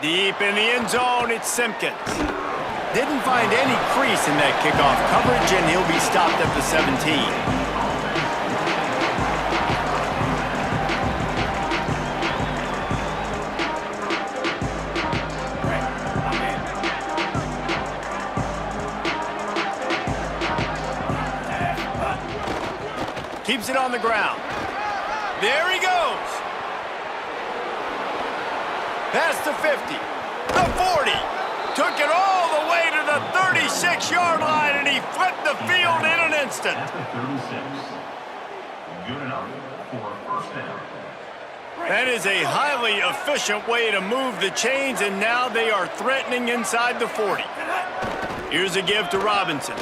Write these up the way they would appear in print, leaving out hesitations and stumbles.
Deep in the end zone, it's Simpkins. Didn't find any crease in that kickoff coverage, and he'll be stopped at the 17. Keeps it on the ground. There he goes. Past the 50, the 40. Took it all the way to the 36-yard line, and he flipped the field in an instant. Good enough for a first down. That is a highly efficient way to move the chains, and now they are threatening inside the 40. Here's a give to Robinson.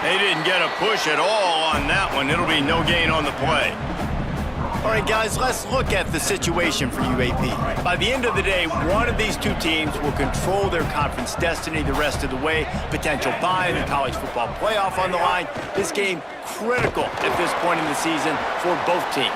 They didn't get a push at all on that one. It'll be no gain on the play. All right, guys, let's look at the situation for UAB. By the end of the day, one of these two teams will control their conference destiny the rest of the way. Potential bye in the college football playoff on the line. This game critical at this point in the season for both teams.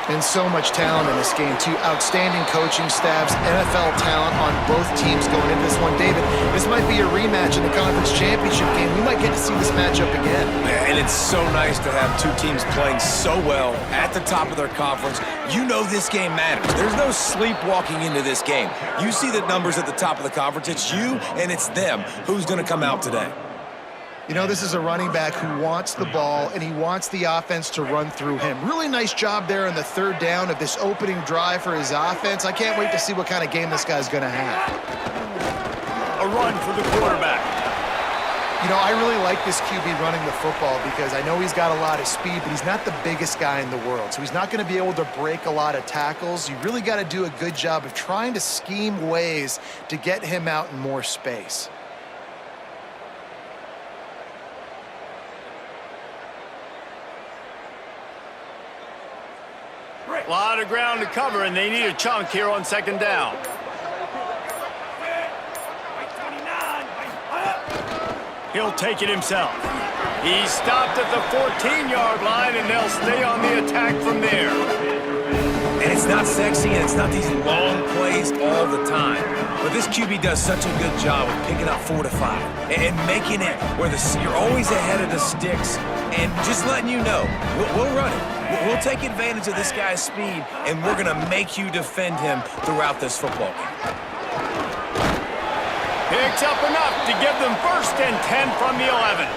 And so much talent in this game, too. Outstanding coaching staffs, NFL talent on both teams going into this one. David, this might be a rematch in the conference championship game. We might get to see this matchup again. And it's so nice to have two teams playing so well at the top of their conference. You know this game matters. There's no sleepwalking into this game. You see the numbers at the top of the conference. It's you and it's them. Who's going to come out today? You know, this is a running back who wants the ball, and he wants the offense to run through him. Really nice job there in the third down of this opening drive for his offense. I can't wait to see what kind of game this guy's going to have. A run for the quarterback. You know, I really like this QB running the football because I know he's got a lot of speed, but he's not the biggest guy in the world, so he's not going to be able to break a lot of tackles. You really got to do a good job of trying to scheme ways to get him out in more space. A lot of ground to cover, and they need a chunk here on second down. He'll take it himself. He's stopped at the 14-yard line, and they'll stay on the attack from there. And it's not sexy, and it's not these long plays all the time. But this QB does such a good job of picking up 4 to 5 and making it where you're always ahead of the sticks and just letting you know, we'll run it. We'll take advantage of this guy's speed, and we're going to make you defend him throughout this football game. Picks up enough to give them 1st and 10 from the 11.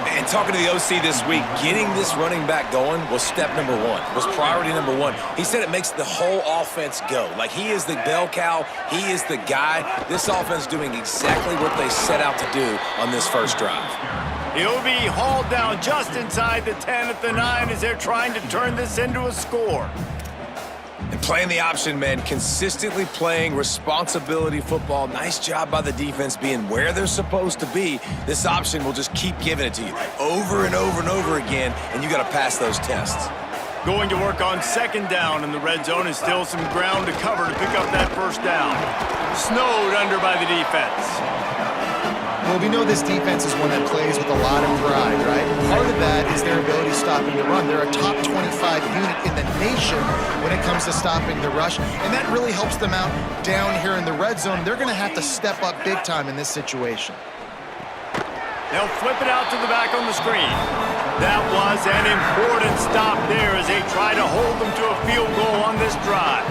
And talking to the OC this week, getting this running back going was step number 1, was priority number 1. He said it makes the whole offense go. Like, he is the bell cow, he is the guy. This offense doing exactly what they set out to do on this first drive. He'll be hauled down just inside the 10 at the 9 as they're trying to turn this into a score. And playing the option, man, consistently playing responsibility football. Nice job by the defense being where they're supposed to be. This option will just keep giving it to you over and over and over again, and you got to pass those tests. Going to work on second down, and the red zone is still some ground to cover to pick up that 1st down. Snowed under by the defense. Well, we know this defense is one that plays with a lot of pride, right? Part of that is their ability stopping the run. They're a top 25 unit in the nation when it comes to stopping the rush, and that really helps them out down here in the red zone. They're going to have to step up big time in this situation. They'll flip it out to the back on the screen. That was an important stop there as they try to hold them to a field goal on this drive.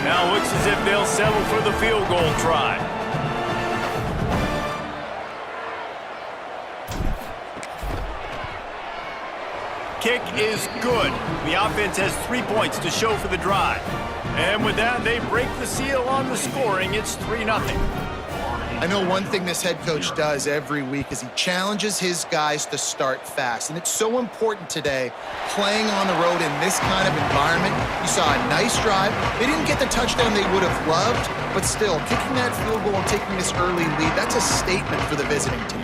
Now looks as if they'll settle for the field goal try. Kick is good. The offense has 3 points to show for the drive. And with that, they break the seal on the scoring. It's 3-0. I know one thing this head coach does every week is he challenges his guys to start fast. And it's so important today, playing on the road in this kind of environment. You saw a nice drive. They didn't get the touchdown they would have loved, but still, kicking that field goal and taking this early lead, that's a statement for the visiting team.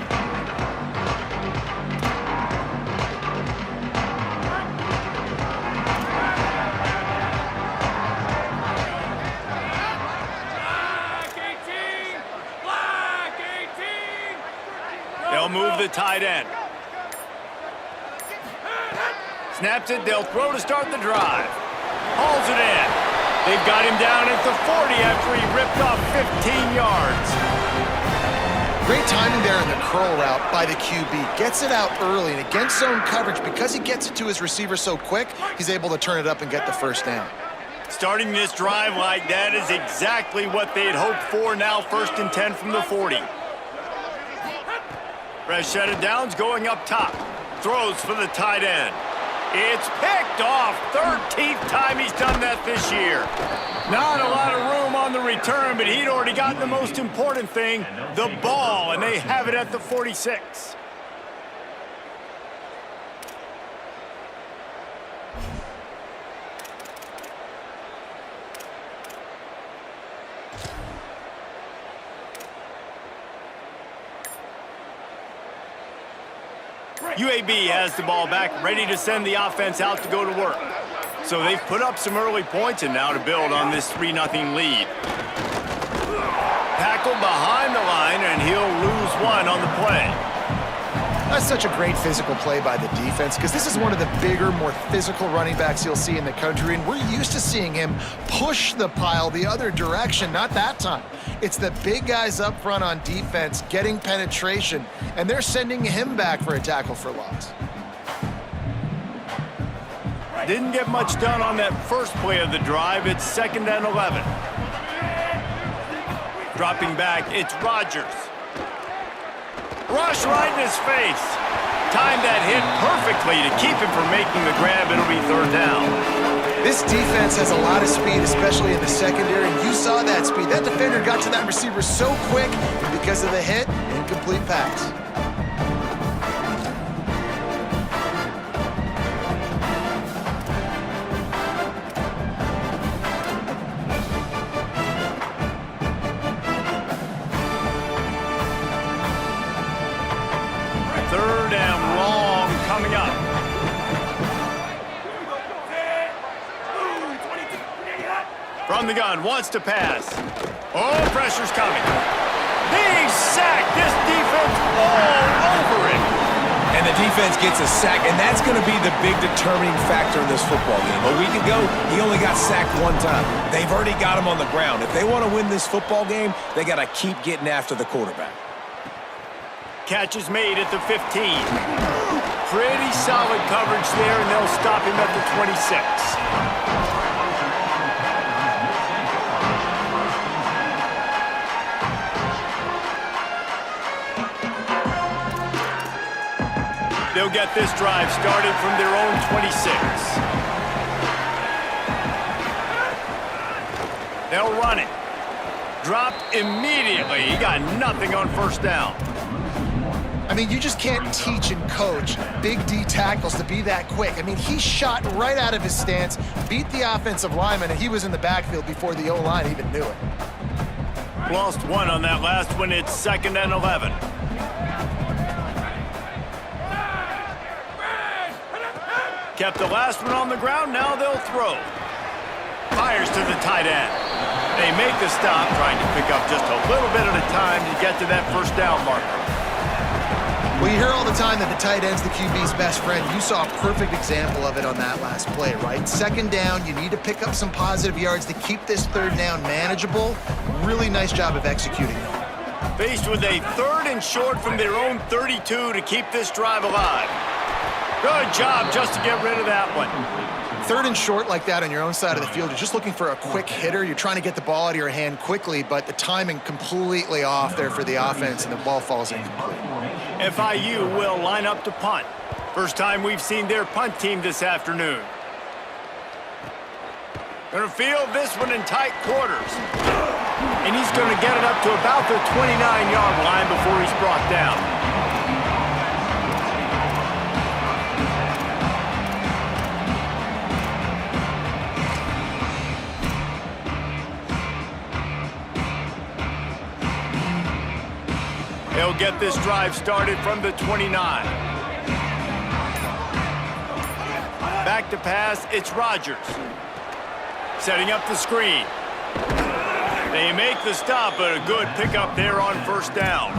They'll move the tight end. Snaps it, they'll throw to start the drive. Hauls it in. They've got him down at the 40 after he ripped off 15 yards. Great timing there in the curl route by the QB. Gets it out early, and against zone coverage, because he gets it to his receiver so quick, he's able to turn it up and get the first down. Starting this drive like that is exactly what they had hoped for. Now 1st and 10 from the 40. Fresh set of downs going up top. Throws for the tight end. It's picked off. 13th time he's done that this year. Not a lot of room on the return, but he'd already gotten the most important thing, the ball, and they have it at the 46. UAB has the ball back, ready to send the offense out to go to work. So they've put up some early points and now to build on this 3-0 lead. Tackled behind the line, and he'll lose one on the play. That's such a great physical play by the defense, because this is one of the bigger, more physical running backs you'll see in the country, and we're used to seeing him push the pile the other direction. Not that time. It's the big guys up front on defense getting penetration, and they're sending him back for a tackle for loss. Didn't get much done on that first play of the drive. It's 2nd and 11. Dropping back, it's Rodgers. Rush right in his face. Timed that hit perfectly to keep him from making the grab. It'll be 3rd down. This defense has a lot of speed, especially in the secondary, and you saw that speed. That defender got to that receiver so quick, and because of the hit, incomplete pass. Third and long coming up. From the gun, wants to pass. Oh, pressure's coming. He's sacked. This defense all over him. And the defense gets a sack, and that's going to be the big determining factor in this football game. A week ago, he only got sacked 1 time. They've already got him on the ground. If they want to win this football game, they got to keep getting after the quarterback. Catch is made at the 15. Pretty solid coverage there, and they'll stop him at the 26. They'll get this drive started from their own 26. They'll run it. Dropped immediately. He got nothing on 1st down. I mean, you just can't teach and coach big D tackles to be that quick. I mean, he shot right out of his stance, beat the offensive lineman, and he was in the backfield before the O-line even knew it. Lost one on that last one. It's 2nd and 11. Kept the last one on the ground. Now they'll throw. Fires to the tight end. They make the stop, trying to pick up just a little bit at a time to get to that 1st down marker. Well, you hear all the time that the tight end's the QB's best friend. You saw a perfect example of it on that last play, right? 2nd down, you need to pick up some positive yards to keep this 3rd down manageable. Really nice job of executing that. Faced with a 3rd and short from their own 32 to keep this drive alive. Good job just to get rid of that one. 3rd and short like that on your own side of the field, you're just looking for a quick hitter. You're trying to get the ball out of your hand quickly, but the timing completely off there for the offense, and the ball falls incomplete. FIU will line up to punt. First time we've seen their punt team this afternoon. Gonna field this one in tight quarters. And he's gonna get it up to about the 29-yard line before he's brought down. They'll get this drive started from the 29. Back to pass, it's Rodgers. Setting up the screen. They make the stop, but a good pickup there on 1st down.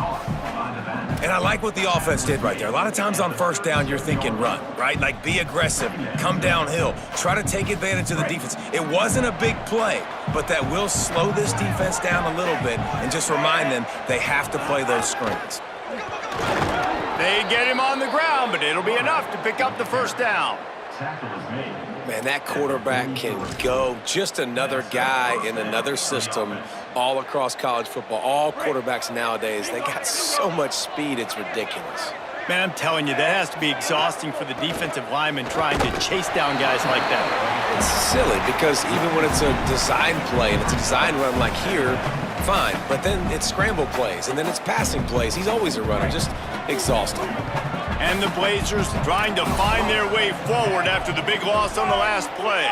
And I like what the offense did right there. A lot of times on first down, you're thinking run, right? Like be aggressive, come downhill, try to take advantage of the defense. It wasn't a big play, but that will slow this defense down a little bit and just remind them they have to play those screens. They get him on the ground, but it'll be enough to pick up the first down. Tackle is made. Man, that quarterback can go. Just another guy in another system all across college football. All quarterbacks nowadays, they got so much speed, it's ridiculous. Man, I'm telling you, that has to be exhausting for the defensive lineman trying to chase down guys like that. It's silly because even when it's a design play and it's a design run like here, fine. But then it's scramble plays and then it's passing plays. He's always a runner, just exhausting. And the Blazers trying to find their way forward after the big loss on the last play.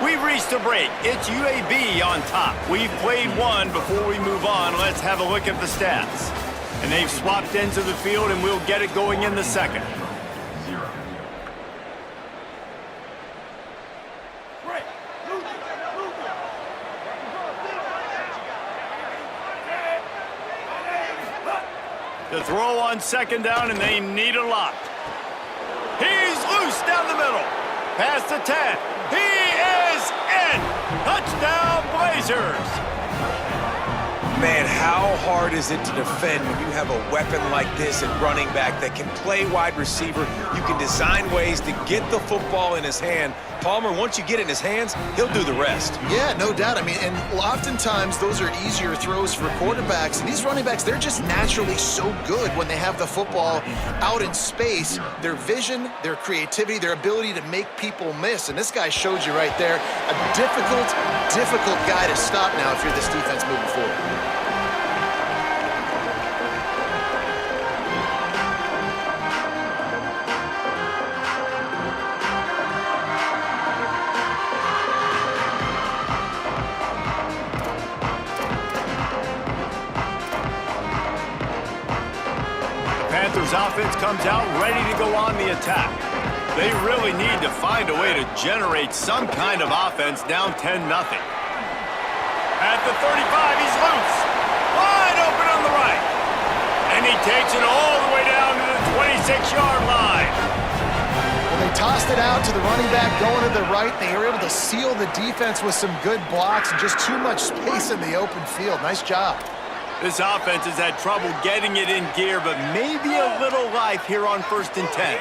We've reached a break. It's UAB on top. We've played one. Before we move on, let's have a look at the stats. And they've swapped ends of the field, and we'll get it going in the second. 0. The throw on second down, and they need a lot. He's loose down the middle. Past the 10. He is in. Touchdown, Blazers. Man, how hard is it to defend when you have a weapon like this at running back that can play wide receiver? You can design ways to get the football in his hand. Palmer, once you get it in his hands, he'll do the rest. Yeah, no doubt. I mean, and oftentimes those are easier throws for quarterbacks. And these running backs, they're just naturally so good when they have the football out in space. Their vision, their creativity, their ability to make people miss. And this guy showed you right there, a difficult guy to stop now if you're this defense moving forward. Panthers offense comes out ready to go on the attack. They really need to find a way to generate some kind of offense down 10-0. At the 35, he's loose. Wide open on the right. And he takes it all the way down to the 26-yard line. Well, they tossed it out to the running back going to the right. They were able to seal the defense with some good blocks and just too much space in the open field. Nice job. This offense has had trouble getting it in gear, but maybe a little life here on 1st and 10.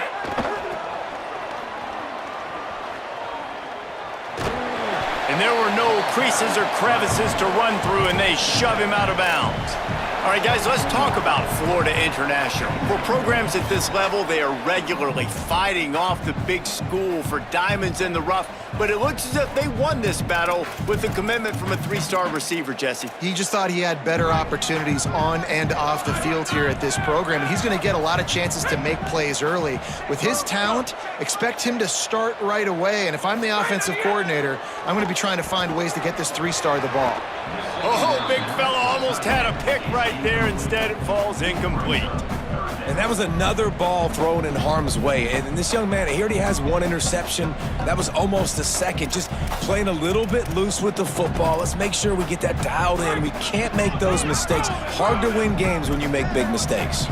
And there were no creases or crevices to run through, and they shove him out of bounds. All right, guys, let's talk about Florida International. For programs at this level, they are regularly fighting off the big school for diamonds in the rough, but it looks as if they won this battle with a commitment from a 3-star receiver, Jesse. He just thought he had better opportunities on and off the field here at this program, and he's going to get a lot of chances to make plays early. With his talent, expect him to start right away, and if I'm the offensive coordinator, I'm going to be trying to find ways to get this 3-star the ball. Oh, big fella almost had a pick right there. Instead, it falls incomplete. And that was another ball thrown in harm's way. And this young man, he already has one interception. That was almost a second. Just playing a little bit loose with the football. Let's make sure we get that dialed in. We can't make those mistakes. Hard to win games when you make big mistakes.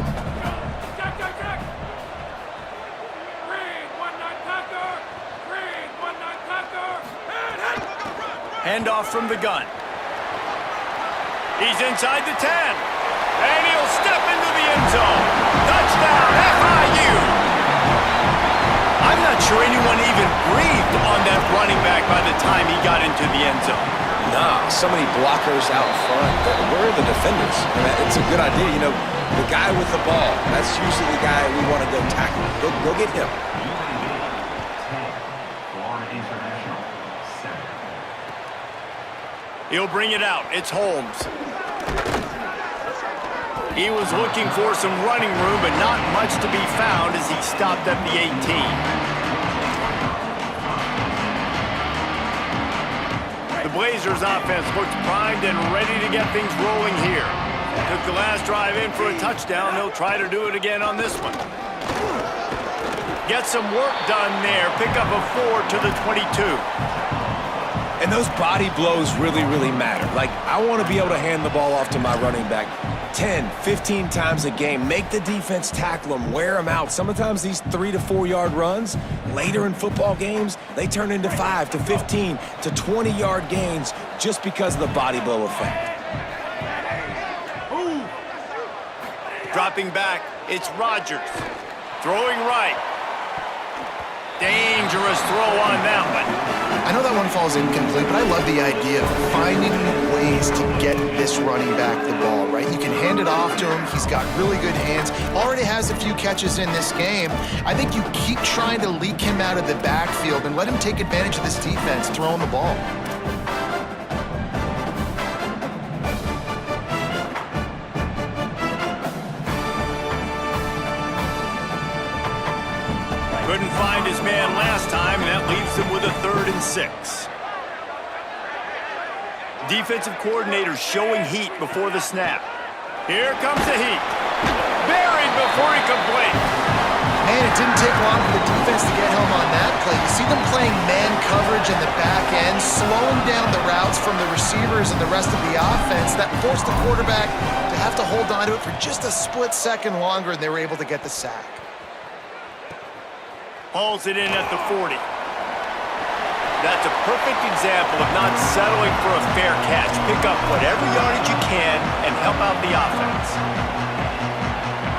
Handoff from the gun. He's inside the 10. And he'll step into the end zone. Touchdown, FIU. I'm not sure anyone even breathed on that running back by the time he got into the end zone. Nah, so many blockers out front. Where are the defenders? I mean, it's a good idea. You know, the guy with the ball, that's usually the guy we want to go tackle. Go get him. Florida International 7. He'll bring it out. It's Holmes. He was looking for some running room, but not much to be found as he stopped at the 18. The Blazers offense looks primed and ready to get things rolling here. Took the last drive in for a touchdown. They'll try to do it again on this one. Get some work done there. Pick up a 4 to the 22. And those body blows really, really matter. Like, I want to be able to hand the ball off to my running back 10, 15 times a game. Make the defense tackle them, wear them out. Sometimes these 3 to 4 yard runs, later in football games, they turn into 5 to 15 to 20 yard gains just because of the body blow effect. Dropping back, it's Rodgers. Throwing right. Dangerous throw on that one. I know that one falls incomplete, but I love the idea of finding ways to get this running back the ball, right? You can hand it off to him. He's got really good hands. Already has a few catches in this game. I think you keep trying to leak him out of the backfield and let him take advantage of this defense throwing the ball. Couldn't find his man last time, and that leaves him with a 3rd and 6. Defensive coordinator showing heat before the snap. Here comes the heat. Buried before he could blink. Man, it didn't take long for the defense to get home on that play. You see them playing man coverage in the back end, slowing down the routes from the receivers and the rest of the offense. That forced the quarterback to have to hold on to it for just a split second longer, and they were able to get the sack. Hauls it in at the 40. That's a perfect example of not settling for a fair catch. Pick up whatever yardage you can and help out the offense.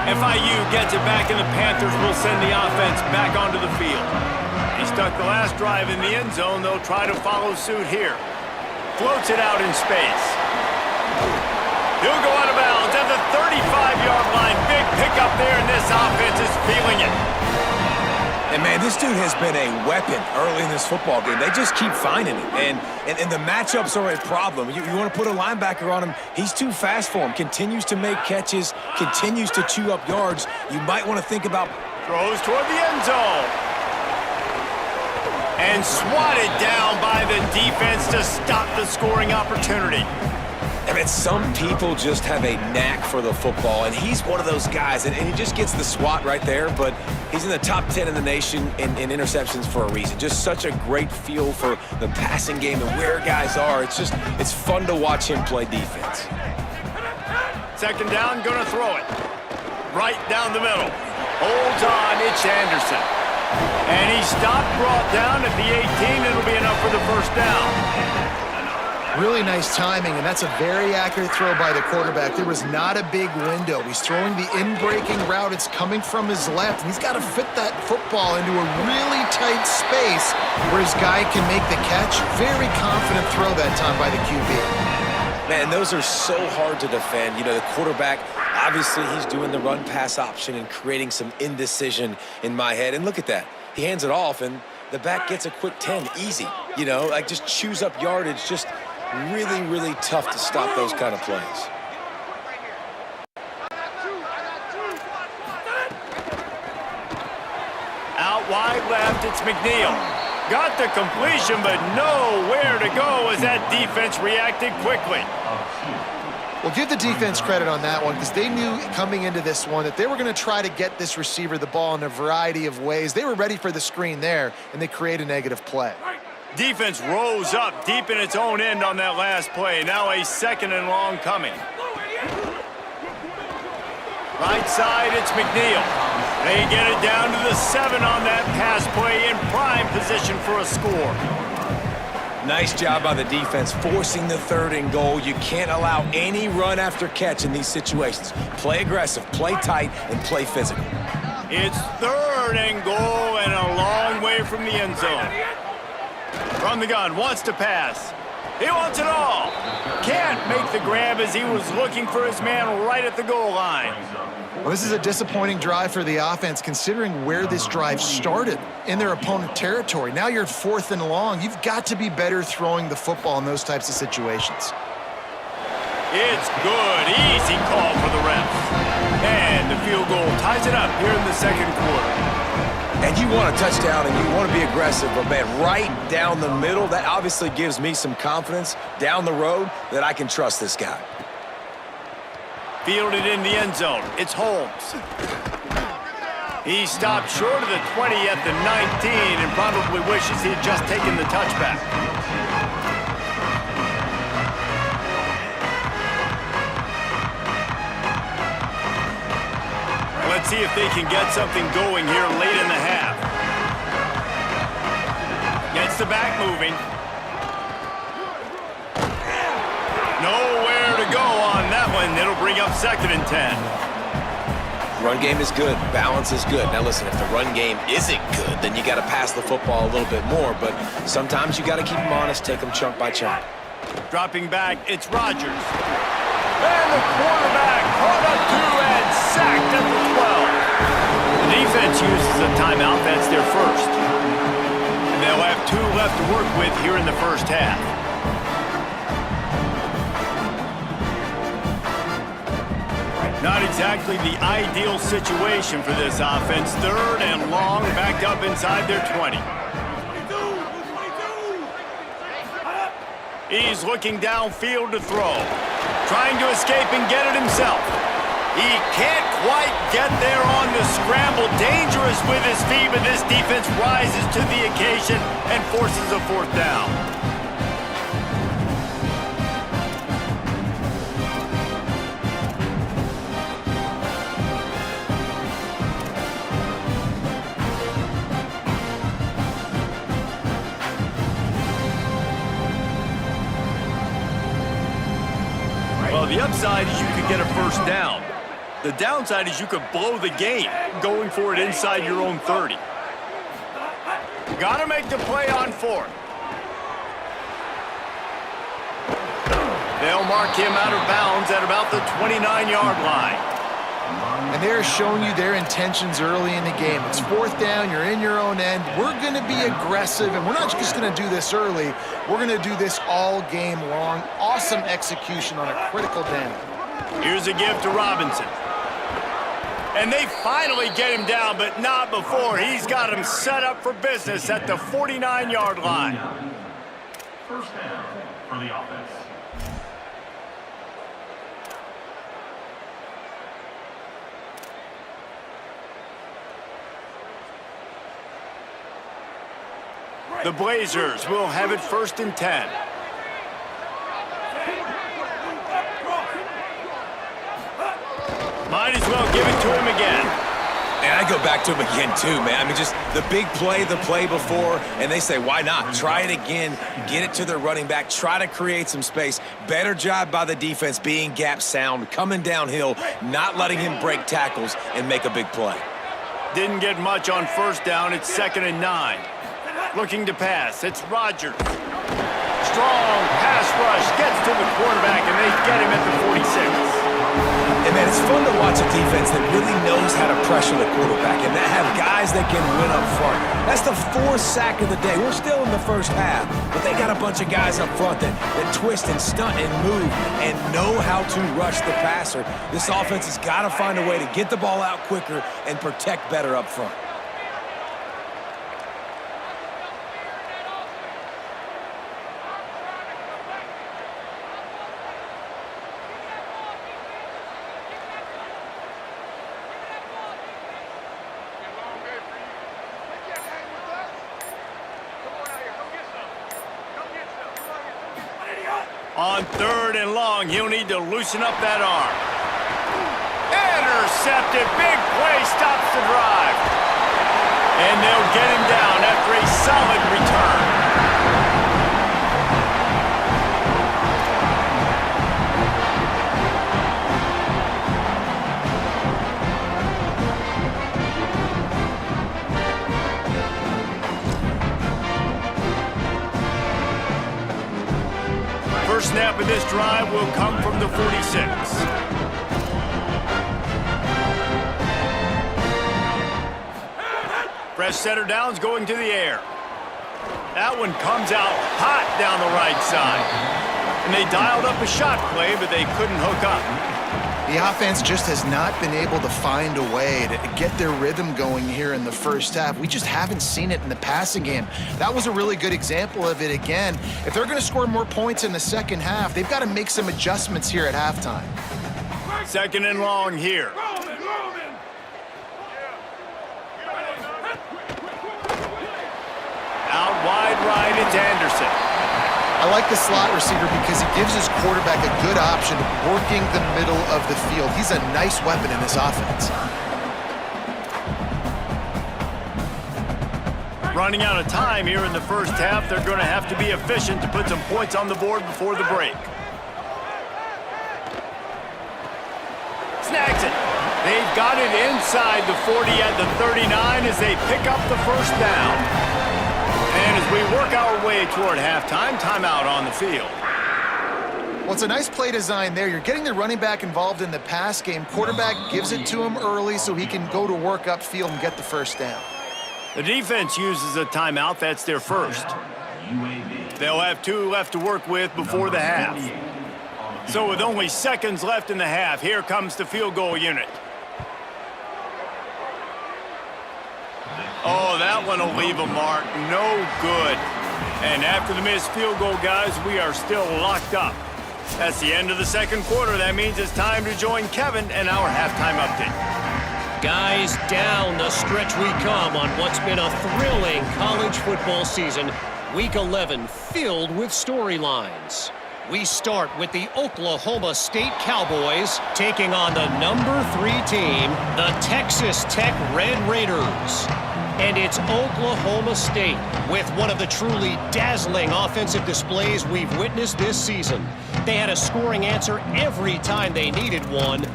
FIU gets it back, and the Panthers will send the offense back onto the field. He stuck the last drive in the end zone. They'll try to follow suit here. Floats it out in space. He'll go out of bounds at the 35-yard line. Big pickup there, and this offense is feeling it. And, man, this dude has been a weapon early in this football game. They just keep finding it. And the matchups are a problem. You want to put a linebacker on him, he's too fast for him. Continues to make catches, continues to chew up yards. You might want to think about... Throws toward the end zone. And swatted down by the defense to stop the scoring opportunity. I mean, some people just have a knack for the football, and he's one of those guys, and he just gets the swat right there, but he's in the top 10 in the nation in interceptions for a reason. Just such a great feel for the passing game and where guys are. It's fun to watch him play defense. 2nd down, gonna throw it. Right down the middle. Holds on, it's Anderson. And he stopped, brought down at the 18. It'll be enough for the 1st down. Really nice timing, and that's a very accurate throw by the quarterback. There was not a big window. He's throwing the in-breaking route. It's coming from his left, and he's got to fit that football into a really tight space where his guy can make the catch. Very confident throw that time by the QB. Man, those are so hard to defend. You know, the quarterback, obviously he's doing the run-pass option and creating some indecision in my head. And look at that. He hands it off, and the back gets a quick 10, easy. You know, like just chews up yardage, just really, really tough to stop those kind of plays. Out wide left, it's McNeil. Got the completion, but nowhere to go as that defense reacted quickly. Well, give the defense credit on that one because they knew coming into this one that they were going to try to get this receiver the ball in a variety of ways. They were ready for the screen there, and they create a negative play. Defense rose up deep in its own end on that last play. Now a 2nd and long coming. Right side, it's McNeil. They get it down to the 7 on that pass play in prime position for a score. Nice job by the defense forcing the 3rd and goal. You can't allow any run after catch in these situations. Play aggressive, play tight, and play physical. It's 3rd and goal and a long way from the end zone. From the gun, wants to pass. He wants it all. Can't make the grab as he was looking for his man right at the goal line. Well, this is a disappointing drive for the offense considering where this drive started in their opponent territory. Now you're 4th and long. You've got to be better throwing the football in those types of situations. It's good. Easy call for the refs. And the field goal ties it up here in the 2nd quarter. And you want a touchdown and you want to be aggressive, but man, right down the middle, that obviously gives me some confidence down the road that I can trust this guy. Fielded in the end zone. It's Holmes. He stopped short of the 20 at the 19 and probably wishes he had just taken the touchback. Let's see if they can get something going here late in the half. Gets the back moving. Nowhere to go on that one. It'll bring up 2nd and 10. Run game is good. Balance is good. Now listen, if the run game isn't good, then you got to pass the football a little bit more. But sometimes you got to keep them honest, take them chunk by chunk. Dropping back, it's Rodgers. And the quarterback caught up to and sacked at the 12. The defense uses a timeout. That's their first. And they'll have 2 left to work with here in the first half. Not exactly the ideal situation for this offense. 3rd and long, backed up inside their 20. He's looking downfield to throw. Trying to escape and get it himself. He can't quite get there on the scramble. Dangerous with his feet, but this defense rises to the occasion and forces a 4th down. Well, the upside is you could get a 1st down. The downside is you could blow the game going for it inside your own 30. Got to make the play on 4th. They'll mark him out of bounds at about the 29-yard line. And they're showing you their intentions early in the game. It's 4th down, you're in your own end. We're going to be aggressive, and we're not just going to do this early. We're going to do this all game long. Awesome execution on a critical down. Here's a give to Robinson. And they finally get him down, but not before. He's got him set up for business at the 49-yard line. 1st down for the offense. The Blazers will have it 1st and 10. Might as well give it to him again. And I go back to him again, too, man. I mean, just the big play, the play before, and they say, why not? Try it again, get it to their running back, try to create some space. Better job by the defense being gap sound, coming downhill, not letting him break tackles and make a big play. Didn't get much on 1st down. It's 2nd and 9. Looking to pass. It's Rodgers. Strong pass rush. Gets to the quarterback, and they get him at the 46. And, man, it's fun to watch a defense that really knows how to pressure the quarterback and that have guys that can win up front. That's the 4th sack of the day. We're still in the first half, but they got a bunch of guys up front that twist and stunt and move and know how to rush the passer. This offense has got to find a way to get the ball out quicker and protect better up front. On 3rd and long, he'll need to loosen up that arm. Intercepted. Big play stops the drive. And they'll get him down after a solid return. First snap of this drive will come from the 46. Fresh center downs going to the air. That one comes out hot down the right side. And they dialed up a shot play, but they couldn't hook up. The offense just has not been able to find a way to get their rhythm going here in the first half. We just haven't seen it in the passing game. That was a really good example of it again. If they're going to score more points in the second half, they've got to make some adjustments here at halftime. 2nd and long here. Out wide right, it's Anderson. I like the slot receiver because he gives his quarterback a good option of working the middle of the field. He's a nice weapon in this offense. Running out of time here in the first half, they're going to have to be efficient to put some points on the board before the break. Snags it. They've got it inside the 40 at the 39 as they pick up the first down. And as we work our way toward halftime, timeout on the field. Well, it's a nice play design there. You're getting the running back involved in the pass game. Quarterback gives it to him early so he can go to work upfield and get the first down. The defense uses a timeout. That's their first. UAB. They'll have 2 left to work with before the half. So with only seconds left in the half, here comes the field goal unit. Oh, that one will leave a mark. No good. And after the missed field goal, guys, we are still locked up. That's the end of the second quarter. That means it's time to join Kevin and our halftime update. Guys, down the stretch we come on what's been a thrilling college football season. Week 11 filled with storylines. We start with the Oklahoma State Cowboys taking on the number 3 team, the Texas Tech Red Raiders. And it's Oklahoma State with one of the truly dazzling offensive displays we've witnessed this season. They had a scoring answer every time they needed one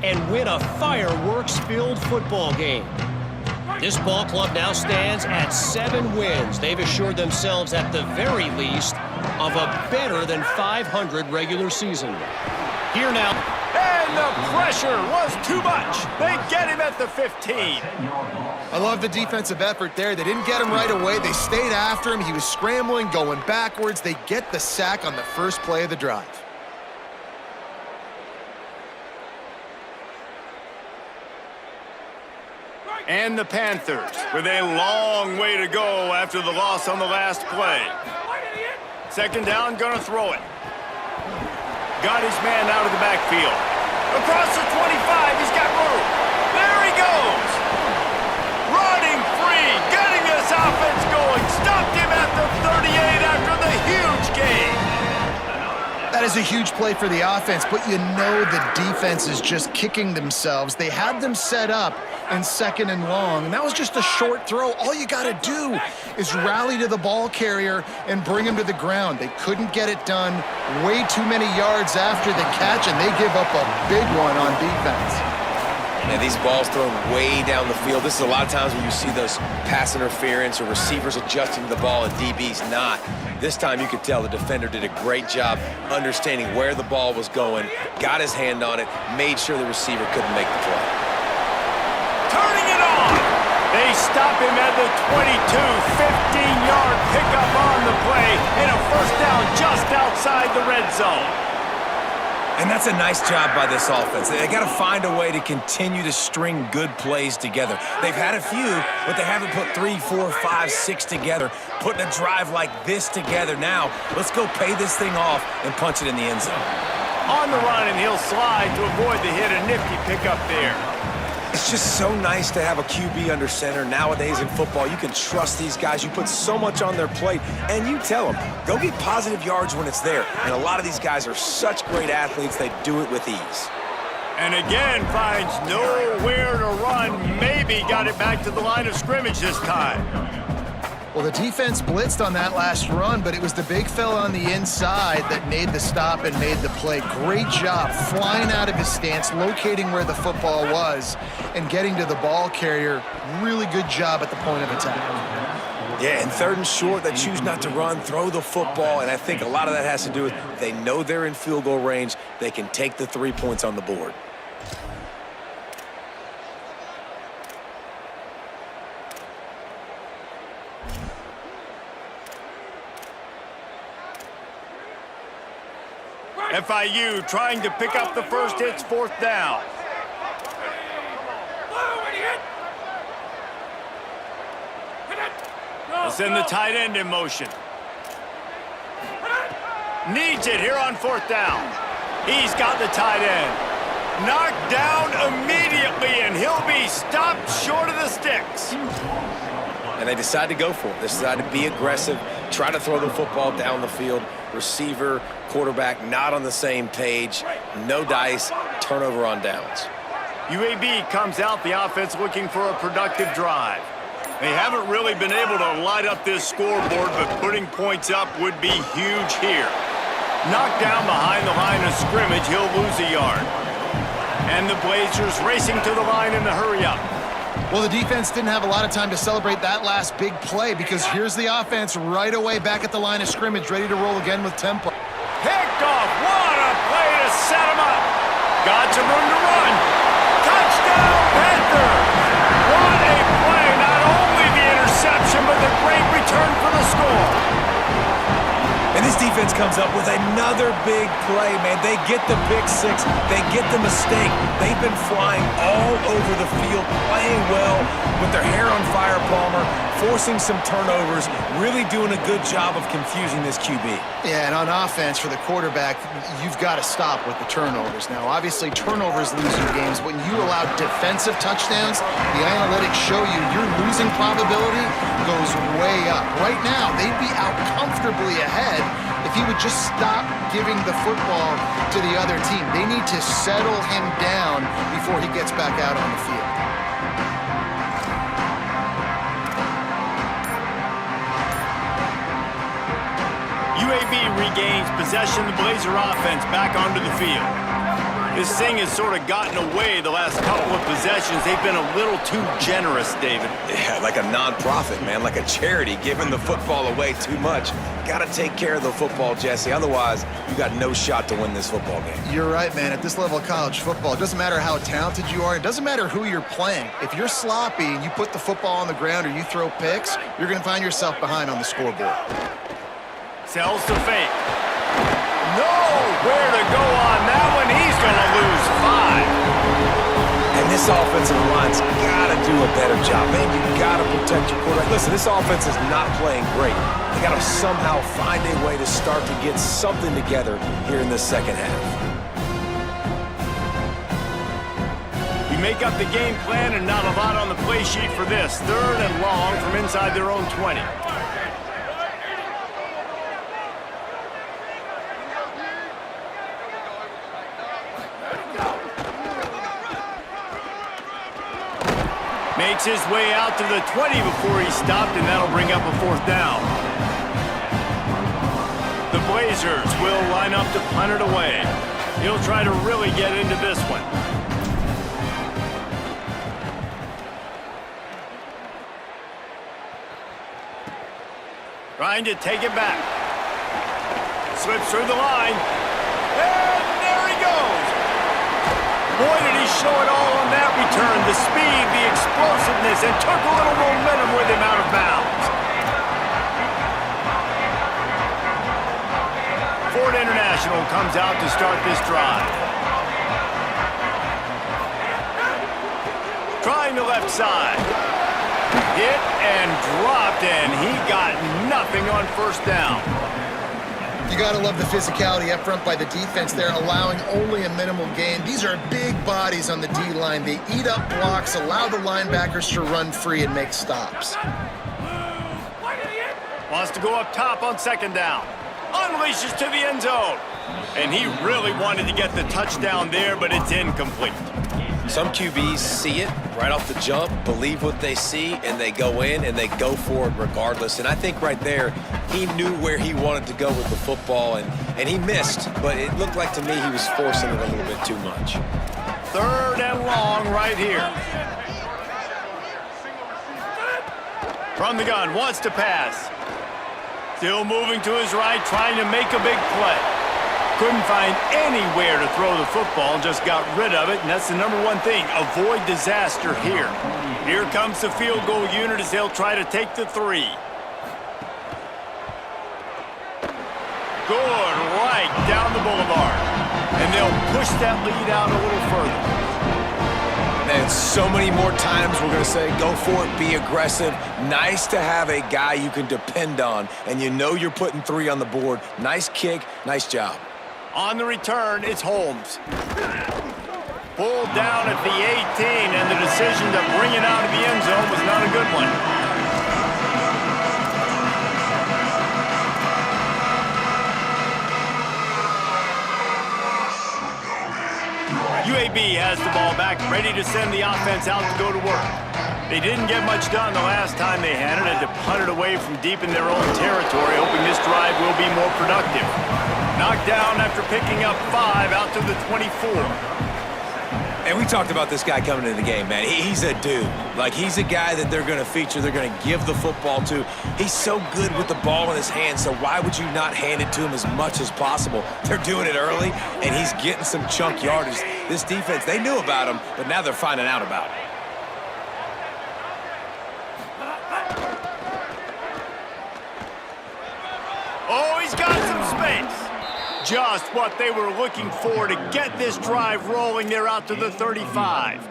and win a fireworks-filled football game. This ball club now stands at 7 wins. They've assured themselves at the very least of a better than 500 regular season. Here now. And the pressure was too much. They get him at the 15. I love the defensive effort there. They didn't get him right away. They stayed after him. He was scrambling, going backwards. They get the sack on the first play of the drive. And the Panthers with a long way to go after the loss on the last play. Second down, gonna throw it. Got his man out of the backfield. Across the 25, he's got room. There he goes. Running free, getting this offense going. Stopped him at the 38 after the huge gain. That is a huge play for the offense, but you know the defense is just kicking themselves. They had them set up in 2nd and long, and that was just a short throw. All you got to do is rally to the ball carrier and bring him to the ground. They couldn't get it done. Way too many yards after the catch, and they give up a big one on defense. And these balls thrown way down the field. This is a lot of times when you see those pass interference or receivers adjusting to the ball and DBs not. This time you could tell the defender did a great job understanding where the ball was going, got his hand on it, made sure the receiver couldn't make the play. Turning it on. They stop him at the 22. 15-yard pickup on the play and a first down just outside the red zone. And that's a nice job by this offense. They got to find a way to continue to string good plays together. They've had a few, but they haven't put 3, 4, 5, 6 together. Putting a drive like this together now, let's go pay this thing off and punch it in the end zone. On the run, and he'll slide to avoid the hit. A nifty pickup there. It's just so nice to have a QB under center. Nowadays in football, you can trust these guys. You put so much on their plate, and you tell them, go get positive yards when it's there. And a lot of these guys are such great athletes, they do it with ease. And again, finds nowhere to run. Maybe got it back to the line of scrimmage this time. Well, the defense blitzed on that last run, but it was the big fella on the inside that made the stop and made the play. Great job flying out of his stance, locating where the football was, and getting to the ball carrier. Really good job at the point of attack. Yeah, and 3rd and short, they choose not to run, throw the football, and I think a lot of that has to do with they know they're in field goal range. They can take the 3 points on the board. FIU trying to pick up the first. It's 4th down. They'll send the tight end in motion. Needs it here on 4th down. He's got the tight end. Knocked down immediately, and he'll be stopped short of the sticks. And they decide to go for it. They decide to be aggressive, try to throw the football down the field. Receiver, quarterback not on the same page. No dice, turnover on downs. UAB comes out, the offense looking for a productive drive. They haven't really been able to light up this scoreboard, but putting points up would be huge here. Knocked down behind the line of scrimmage, he'll lose a yard. And the Blazers racing to the line in a hurry up. Well, the defense didn't have a lot of time to celebrate that last big play because here's the offense right away back at the line of scrimmage, ready to roll again with tempo. Picked off. What a play to set him up. Got some room to run. Touchdown, Panthers. What a play. Not only the interception, but the great return for the score. And this defense comes up with another big play, man. They get the pick six. They get the mistake. They've been flying all over the field, playing well with their hair on fire, Palmer, forcing some turnovers, really doing a good job of confusing this QB. Yeah, and on offense for the quarterback, you've got to stop with the turnovers. Now, obviously, turnovers lose you games. When you allow defensive touchdowns, the analytics show you your losing probability goes way up. Right now, they'd be out comfortably ahead if he would just stop giving the football to the other team. They need to settle him down before he gets back out on the field. UAB regains possession of the Blazer offense back onto the field. This thing has sort of gotten away the last couple of possessions. They've been a little too generous, David. Yeah, like a nonprofit, man, like a charity, giving the football away too much. Got to take care of the football, Jesse. Otherwise, you got no shot to win this football game. You're right, man. At this level of college football, it doesn't matter how talented you are. It doesn't matter who you're playing. If you're sloppy and you put the football on the ground or you throw picks, you're going to find yourself behind on the scoreboard. Sells to fake. Nowhere to go on that one. He's going to lose 5. And this offensive line's got to do a better job. Man, you got to protect your quarterback. Listen, this offense is not playing great. They got to somehow find a way to start to get something together here in the second half. You make up the game plan and not a lot on the play sheet for this. 3rd and long from inside their own 20. Makes his way out to the 20 before he stopped, and that'll bring up a 4th down. The Blazers will line up to punt it away. He'll try to really get into this one. Trying to take it back. Slips through the line. And there he goes. Boy, did he show it all on that return. The speed, the explosiveness, and took a little momentum with him out of bounds. Ford International comes out to start this drive. Trying the left side. Hit and dropped, and he got nothing on 1st down. You got to love the physicality up front by the defense there, allowing only a minimal gain. These are big bodies on the D-line. They eat up blocks, allow the linebackers to run free and make stops. Wants to go up top on 2nd down. Unleashes to the end zone. And he really wanted to get the touchdown there, but it's incomplete. Some QBs see it right off the jump, believe what they see, and they go in and they go for it regardless. And I think right there, he knew where he wanted to go with the football, and he missed. But it looked like to me he was forcing it a little bit too much. 3rd and long right here. From the gun, wants to pass. Still moving to his right, trying to make a big play. Couldn't find anywhere to throw the football, just got rid of it, and that's the #1 thing. Avoid disaster here. Here comes the field goal unit as they'll try to take the 3. Good, right down the boulevard. And they'll push that lead out a little further. And so many more times we're going to say, go for it, be aggressive. Nice to have a guy you can depend on, and you know you're putting 3 on the board. Nice kick, nice job. On the return, it's Holmes. Pulled down at the 18, and the decision to bring it out of the end zone was not a good one. UAB has the ball back, ready to send the offense out to go to work. They didn't get much done the last time they had it. Had to punt it away from deep in their own territory, hoping this drive will be more productive. Knocked down after picking up 5 out to the 24. And we talked about this guy coming into the game, man. He's a dude. Like, he's a guy that they're going to feature, they're going to give the football to. He's so good with the ball in his hands, so why would you not hand it to him as much as possible? They're doing it early, and he's getting some chunk yardage. This defense, they knew about him, but now they're finding out about him. Oh, he's got some space. Just what they were looking for to get this drive rolling. They're out to the 35.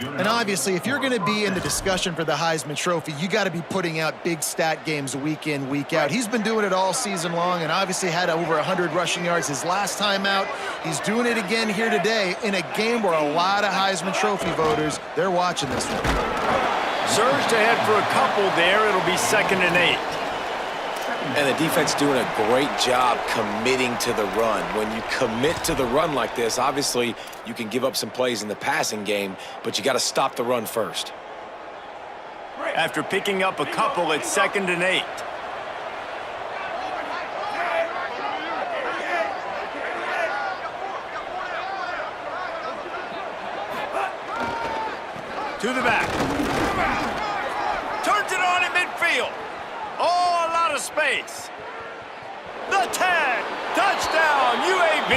And obviously, if you're going to be in the discussion for the Heisman Trophy, you got to be putting out big stat games week in, week out. He's been doing it all season long and obviously had over 100 rushing yards his last time out. He's doing it again here today in a game where a lot of Heisman Trophy voters, they're watching this one. Surged ahead for a couple there. It'll be 2nd and 8. And the defense doing a great job committing to the run. When you commit to the run like this, obviously you can give up some plays in the passing game, but you got to stop the run first. After picking up a couple, it's 2nd and 8. To the back. Turns it on in midfield. Oh, a lot of space. The tag. Touchdown, UAB.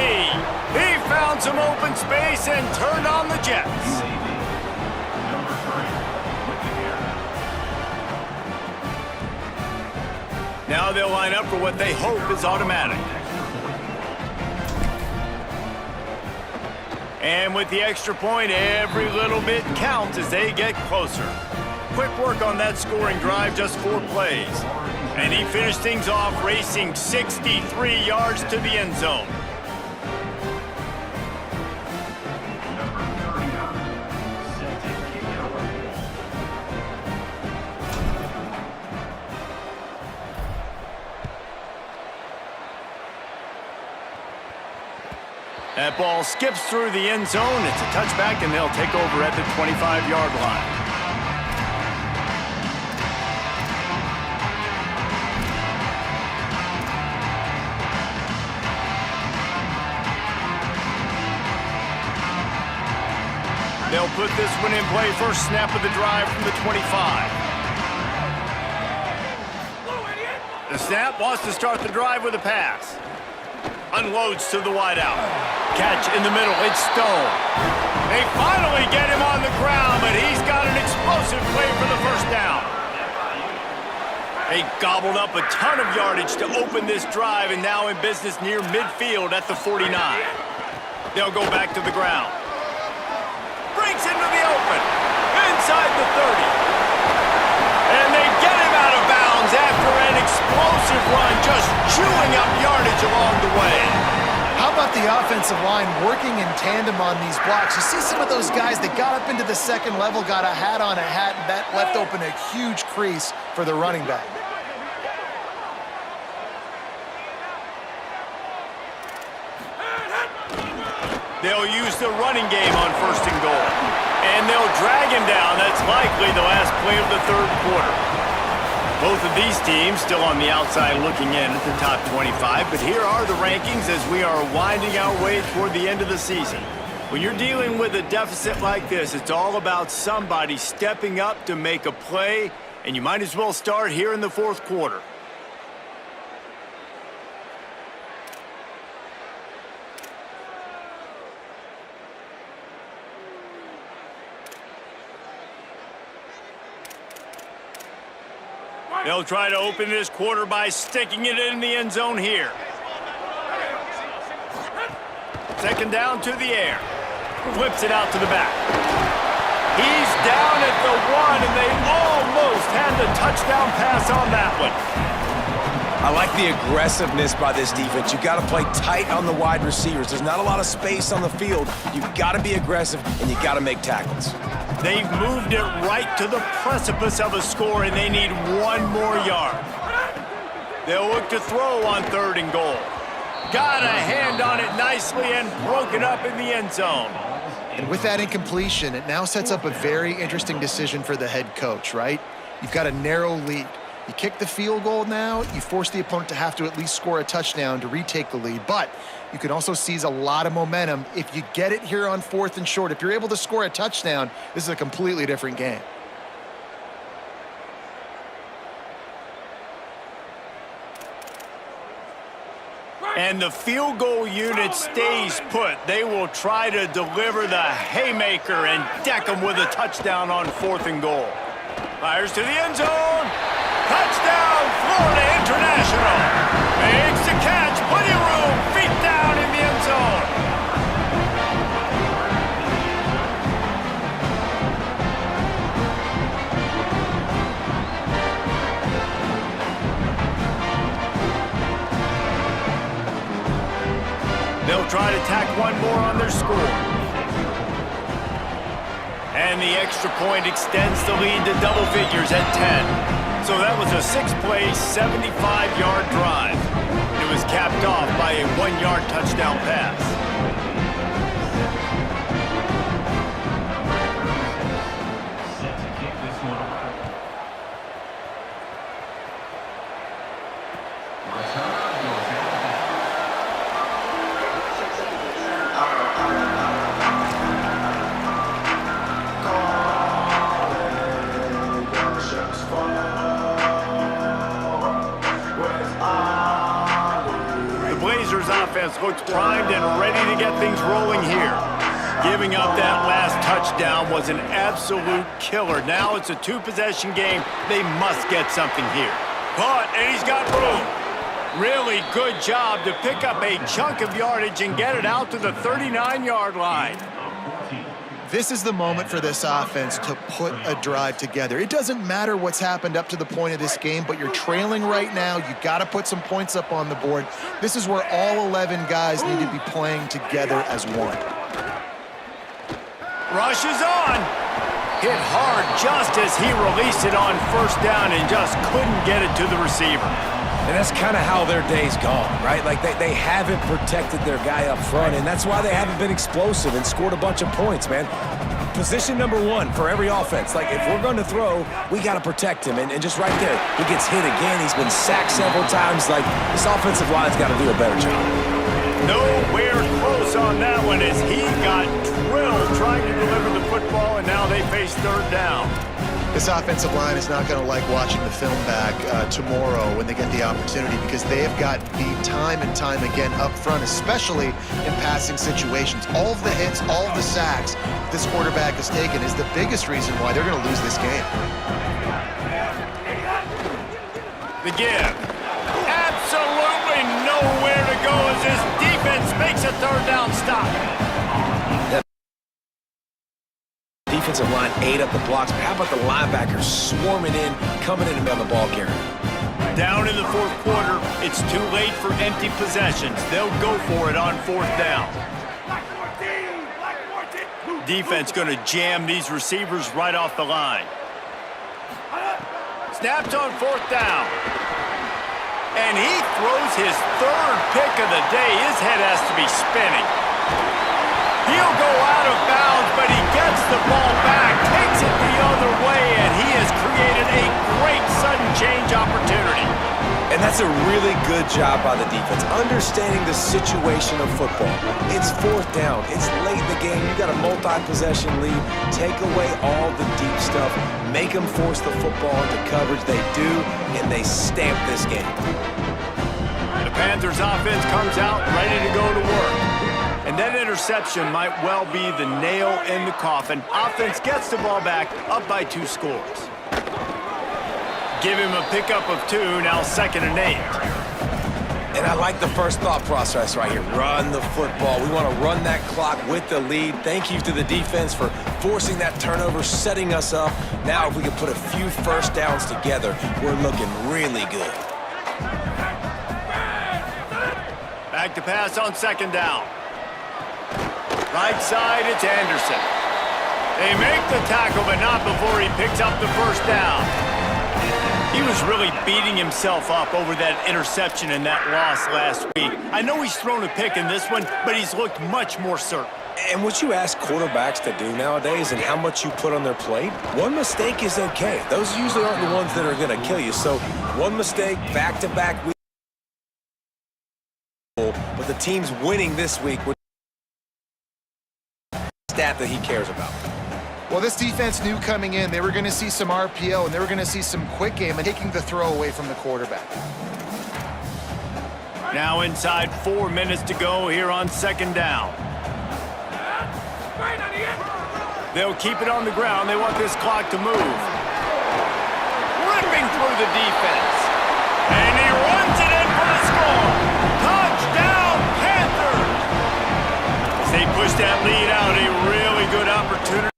He found some open space and turned on the Jets. Now they'll line up for what they hope is automatic. And with the extra point, every little bit counts as they get closer. Quick work on that scoring drive, just 4 plays. And he finished things off racing 63 yards to the end zone. That ball skips through the end zone. It's a touchback, and they'll take over at the 25-yard line. They'll put this one in play. First snap of the drive from the 25. The snap wants to start the drive with a pass. Unloads to the wideout. Catch in the middle. It's Stone. They finally get him on the ground, but he's got an explosive play for the first down. They gobbled up a ton of yardage to open this drive, and now in business near midfield at the 49. They'll go back to the ground. Breaks into the open. Inside the 30. And they get him out of bounds after an explosive run, just chewing up yardage along the way. How about the offensive line working in tandem on these blocks? You see some of those guys that got up into the second level, got a hat on a hat, and that left open a huge crease for the running back. They'll use the running game on 1st and goal. And they'll drag him down. That's likely the last play of the 3rd quarter. Both of these teams still on the outside looking in at the top 25, but here are the rankings as we are winding our way toward the end of the season. When you're dealing with a deficit like this, it's all about somebody stepping up to make a play, and you might as well start here in the 4th quarter. They'll try to open this quarter by sticking it in the end zone here. 2nd down to the air. Flips it out to the back. He's down at the 1, and they almost had the touchdown pass on that one. I like the aggressiveness by this defense. You got to play tight on the wide receivers. There's not a lot of space on the field. You got to be aggressive, and you got to make tackles. They've moved it right to the precipice of a score, and they need 1 more yard. They'll look to throw on 3rd and goal. Got a hand on it nicely and broke it up in the end zone. And with that incompletion, it now sets up a very interesting decision for the head coach, right? You've got a narrow lead. You kick the field goal now, you force the opponent to have to at least score a touchdown to retake the lead. But you can also seize a lot of momentum if you get it here on 4th and short. If you're able to score a touchdown, this is a completely different game. And the field goal unit stays put. They will try to deliver the haymaker and deck them with a touchdown on 4th and goal. Fires to the end zone. Touchdown, Florida International. Makes the catch. Plenty of room. Feet down in the end zone. They'll try to tack one more on their score. And the extra point extends the lead to double figures at 10. So that was a 6-play, 75-yard drive. It was capped off by a 1-yard touchdown pass. Set to kick this one away. Return goes out. The Blazers offense looks primed and ready to get things rolling here. Giving up that last touchdown was an absolute killer. Now it's a 2-possession game. They must get something here. Caught, and he's got room. Really good job to pick up a chunk of yardage and get it out to the 39-yard line. This is the moment for this offense to put a drive together. It doesn't matter what's happened up to the point of this game, but you're trailing right now. You got to put some points up on the board. This is where all 11 guys need to be playing together as one. Rush is on. Hit hard just as he released it on 1st down and just couldn't get it to the receiver. And that's kind of how their day's gone, right? Like they haven't protected their guy up front, and that's why they haven't been explosive and scored a bunch of points, man. Position number 1 for every offense. Like, if we're going to throw, we got to protect him. And just right there, he gets hit again. He's been sacked several times. Like, this offensive line's got to do a better job. Nowhere close on that one as he got drilled trying to deliver the football, and now they face 3rd down. This offensive line is not going to like watching the film back tomorrow when they get the opportunity, because they have got beat time and time again up front, especially in passing situations. All of the hits, all of the sacks this quarterback has taken is the biggest reason why they're going to lose this game. The give. Absolutely nowhere to go as this defense makes a 3rd down stop. Defensive line ate up the blocks, but how about the linebackers swarming in, coming in on the ball carrier? Down in the 4th quarter, it's too late for empty possessions. They'll go for it on 4th down. Defense going to jam these receivers right off the line. Snaps on 4th down. And he throws his 3rd pick of the day. His head has to be spinning. He'll go out of bounds, but he gets the ball back, takes it the other way, and he has created a great sudden change opportunity. And that's a really good job by the defense, understanding the situation of football. It's 4th down. It's late in the game. You got a multi-possession lead. Take away all the deep stuff. Make them force the football into coverage. They do, and they stamp this game. The Panthers offense comes out ready to go to work. And that interception might well be the nail in the coffin. Offense gets the ball back, up by 2 scores. Give him a pickup of 2, now 2nd and 8. And I like the first thought process right here. Run the football. We want to run that clock with the lead. Thank you to the defense for forcing that turnover, setting us up. Now if we can put a few 1st downs together, we're looking really good. Back to pass on 2nd down. Right side, it's Anderson. They make the tackle, but not before he picks up the 1st down. He was really beating himself up over that interception and that loss last week. I know he's thrown a pick in this one, but he's looked much more certain. And what you ask quarterbacks to do nowadays and how much you put on their plate, one mistake is okay. Those usually aren't the ones that are going to kill you. So one mistake, back-to-back weeks, but the team's winning this week with stat that he cares about. Well, this defense knew coming in they were going to see some RPO and they were going to see some quick game and taking the throw away from the quarterback. Now inside 4 minutes to go here on second down. They'll keep it on the ground. They want this clock to move. Ripping through the defense. And he runs it in for the score. Touchdown, Panthers! As they push that lead out, a really good opportunity.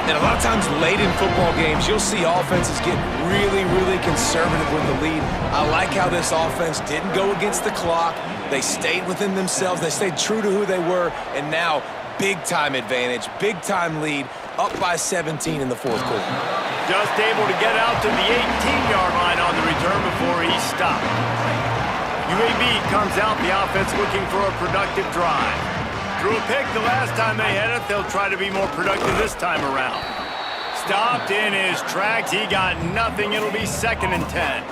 And a lot of times late in football games, you'll see offenses get really, really conservative with the lead. I like how this offense didn't go against the clock. They stayed within themselves. They stayed true to who they were. And now, big-time advantage, big-time lead, up by 17 in the fourth quarter. Just able to get out to the 18-yard line on the return before he stopped. UAB comes out, the offense looking for a productive drive. Threw a pick the last time they had it. They'll try to be more productive this time around. Stopped in his tracks. He got nothing. It'll be 2nd and 10.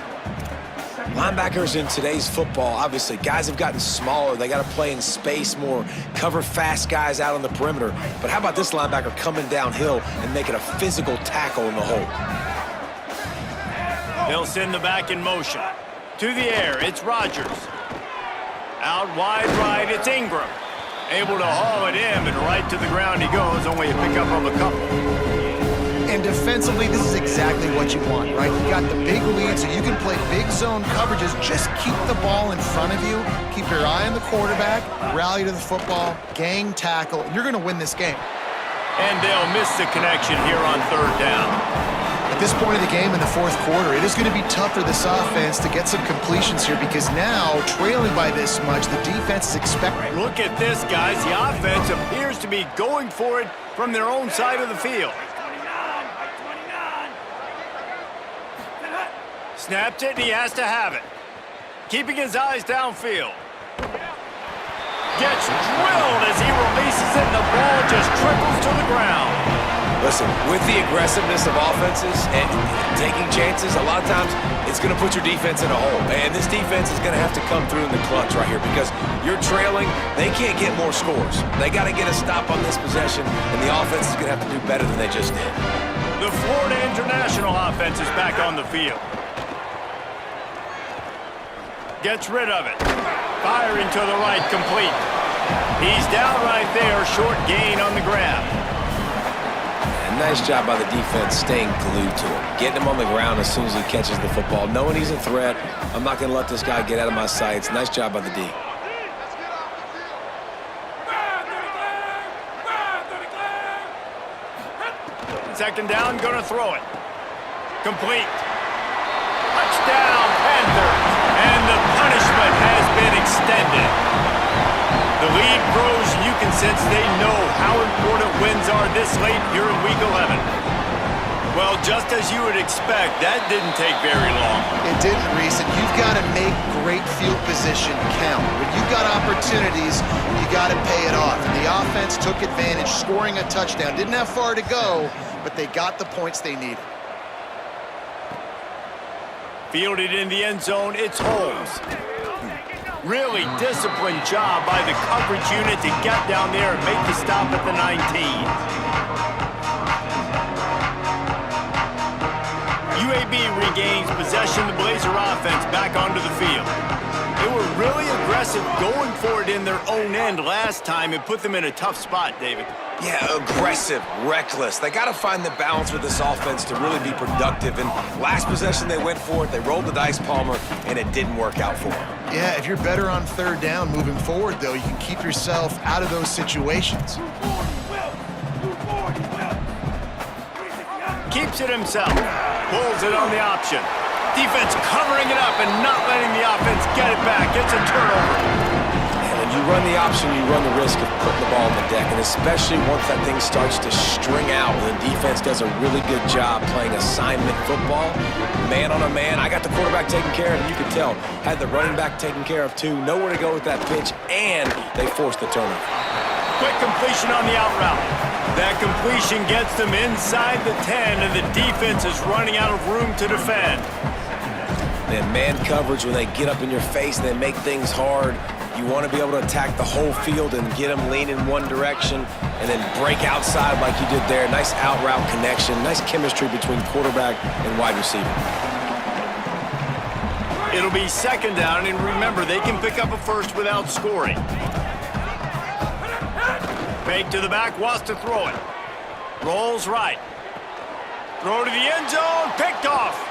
Linebackers in today's football, obviously, guys have gotten smaller. They got to play in space more, cover fast guys out on the perimeter. But how about this linebacker coming downhill and making a physical tackle in the hole? They'll send the back in motion. To the air, it's Rodgers. Out wide right, it's Ingram. Able to haul it in, and right to the ground he goes, only a pickup of a couple. And defensively, this is exactly what you want, right? You got the big lead, so you can play big zone coverages. Just keep the ball in front of you. Keep your eye on the quarterback. Rally to the football. Gang tackle. You're going to win this game. And they'll miss the connection here on 3rd down. At this point of the game in the fourth quarter, it is going to be tough for this offense to get some completions here because now, trailing by this much, the defense is expecting. Look at this, guys. The offense appears to be going for it from their own side of the field. Snaps it, and he has to have it. Keeping his eyes downfield. Gets drilled as he releases it, and the ball just trickles to the ground. Listen, with the aggressiveness of offenses and taking chances, a lot of times it's going to put your defense in a hole. And this defense is going to have to come through in the clutch right here because you're trailing. They can't get more scores. They got to get a stop on this possession, and the offense is going to have to do better than they just did. The Florida International offense is back on the field. Gets rid of it. Firing to the right, complete. He's down right there, short gain on the grab. And nice job by the defense staying glued to him. Getting him on the ground as soon as he catches the football. Knowing he's a threat, I'm not going to let this guy get out of my sights. Nice job by the D. Second down, going to throw it. Complete. Touchdown, Panthers. And the punishment has been extended. The lead grows, and you can sense they know how important wins are this late here in Week 11. Well, just as you would expect, that didn't take very long. It didn't, Reese, and you've got to make great field position count. When you've got opportunities, you got to pay it off. And the offense took advantage, scoring a touchdown. Didn't have far to go, but they got the points they needed. Fielded in the end zone, it's Holmes. Really disciplined job by the coverage unit to get down there and make the stop at the 19. UAB regains possession. The Blazer offense back onto the field. They were really aggressive going for it in their own end last time and put them in a tough spot, David. Yeah, aggressive, reckless. They got to find the balance with this offense to really be productive. And last possession, they went for it. They rolled the dice, Palmer, and it didn't work out for them. Yeah, if you're better on 3rd down moving forward, though, you can keep yourself out of those situations. Keeps it himself. Pulls it on the option. Defense covering it up and not letting the offense get it back. It's a turnover. And when You run the option, you run the risk of putting the ball on the deck, and especially once that thing starts to string out, when the defense does a really good job playing assignment football, man on a man. I got the quarterback taken care of, and you can tell, had the running back taken care of too, nowhere to go with that pitch, and they forced the turnover. Quick completion on the out route. That completion gets them inside the 10, and the defense is running out of room to defend. And man coverage, when they get up in your face and they make things hard, you want to be able to attack the whole field and get them lean in one direction and then break outside like you did there. Nice out route connection, nice chemistry between quarterback and wide receiver. It'll be second down, and remember, they can pick up a first without scoring. Fake to the back, wants to throw it. Rolls right. Throw to the end zone, picked off.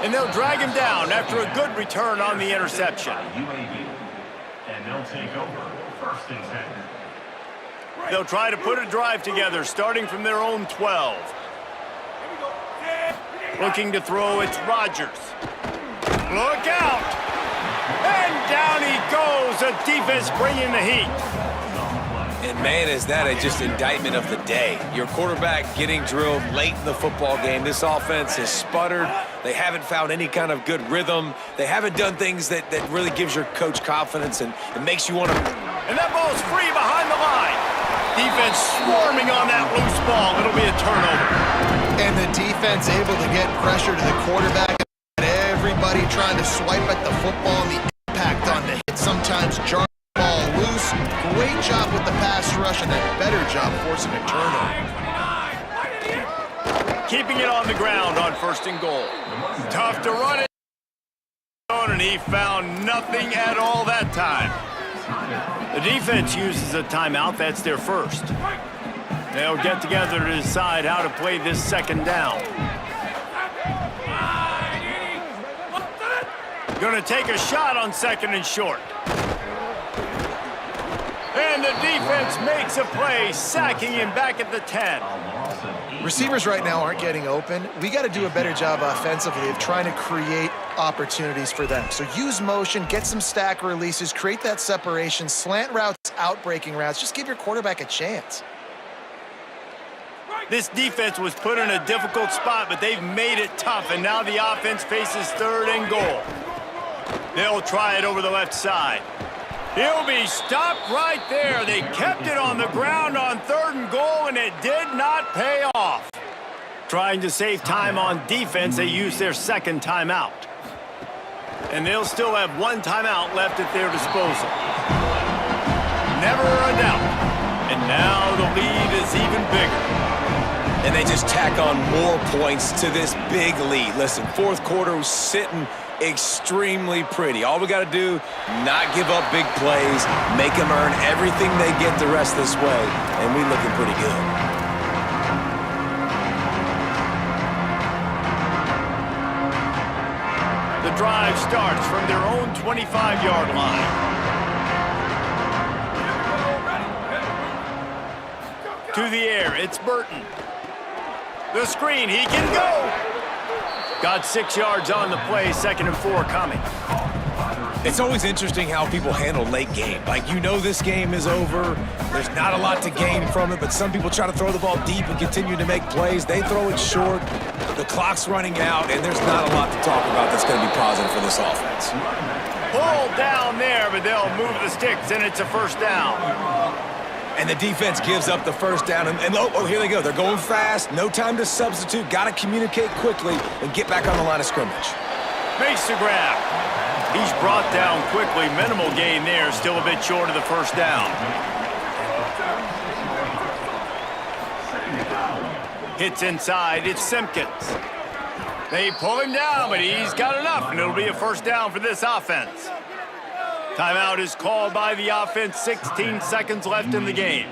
And they'll drag him down after a good return on the interception. UAB. And they'll take over 1st and 10. They'll try to put a drive together, starting from their own 12. Looking to throw, it's Rodgers. Look out! And down he goes. The defense bringing the heat. And man, is that just indictment of the day. Your quarterback getting drilled late in the football game. This offense has sputtered. They haven't found any kind of good rhythm. They haven't done things that really gives your coach confidence and it makes you want to... And that ball's free behind the line. Defense swarming on that loose ball. It'll be a turnover. And the defense able to get pressure to the quarterback. And everybody trying to swipe at the football and the impact on the hit. Sometimes jar the ball loose. Great job with the pass rush and a better job forcing a turnover. Keeping it on the ground on 1st and goal. Tough to run it. And he found nothing at all that time. The defense uses a timeout. That's their first. They'll get together to decide how to play this second down. Going to take a shot on 2nd and short. And the defense makes a play, sacking him back at the 10. Receivers right now aren't getting open. We got to do a better job offensively of trying to create opportunities for them. So use motion, get some stack releases, create that separation, slant routes, out-breaking routes. Just give your quarterback a chance. This defense was put in a difficult spot, but they've made it tough, and now the offense faces 3rd and goal. They'll try it over the left side. He'll be stopped right there. They kept it on the ground on 3rd and goal, and it did not pay off. Trying to save time on defense, they use their 2nd timeout. And they'll still have 1 timeout left at their disposal. Never a doubt. And now the lead is even bigger. And they just tack on more points to this big lead. Listen, 4th quarter was sitting extremely pretty. All we got to do, not give up big plays, make them earn everything they get the rest this way, and we looking pretty good. The drive starts from their own 25-yard line. To the air, it's Burton. The screen, he can go. Got 6 yards on the play, 2nd and 4 coming. It's always interesting how people handle late game. Like, you know this game is over. There's not a lot to gain from it, but some people try to throw the ball deep and continue to make plays. They throw it short. The clock's running out, and there's not a lot to talk about that's going to be positive for this offense. Pulled down there, but they'll move the sticks, and it's a 1st down. And the defense gives up the 1st down. And oh, here they go. They're going fast. No time to substitute. Got to communicate quickly and get back on the line of scrimmage. Makes the grab. He's brought down quickly. Minimal gain there. Still a bit short of the 1st down. Hits inside. It's Simpkins. They pull him down, but he's got enough, and it'll be a 1st down for this offense. Timeout is called by the offense. 16 seconds left in the game.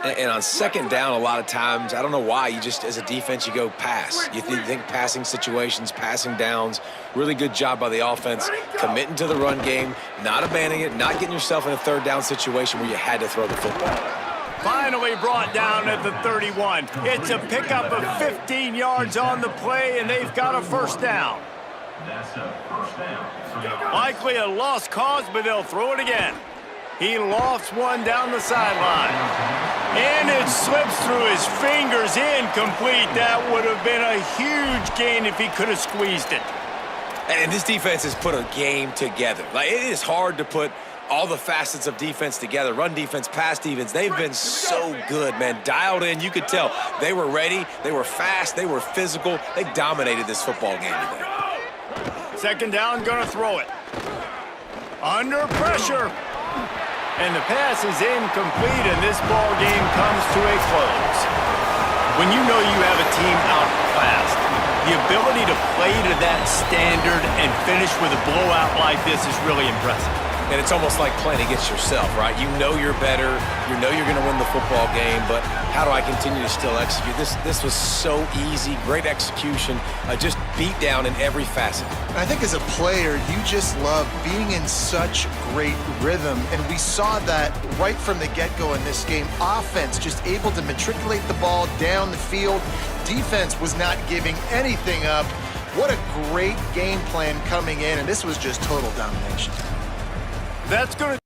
And on 2nd down, a lot of times, I don't know why, you just, as a defense, you go pass. You think passing situations, passing downs. Really good job by the offense, committing to the run game, not abandoning it, not getting yourself in a 3rd down situation where you had to throw the football. Finally brought down at the 31. It's a pickup of 15 yards on the play, and they've got a 1st down. That's a 1st down. Likely a lost cause, but they'll throw it again. He lofts one down the sideline. And it slips through his fingers, incomplete. That would have been a huge gain if he could have squeezed it. And this defense has put a game together. Like, it is hard to put all the facets of defense together. Run defense, pass defense. They've been so good, man. Dialed in. You could tell they were ready. They were fast. They were physical. They dominated this football game today. Second down, gonna throw it. Under pressure. And the pass is incomplete, and this ball game comes to a close. When you know you have a team outclassed, the ability to play to that standard and finish with a blowout like this is really impressive. And it's almost like playing against yourself, right? You know you're better. You know you're going to win the football game, but how do I continue to still execute? This was so easy, great execution, just beat down in every facet. I think as a player, you just love being in such great rhythm, and we saw that right from the get-go in this game. Offense just able to matriculate the ball down the field. Defense was not giving anything up. What a great game plan coming in, and this was just total domination. That's going to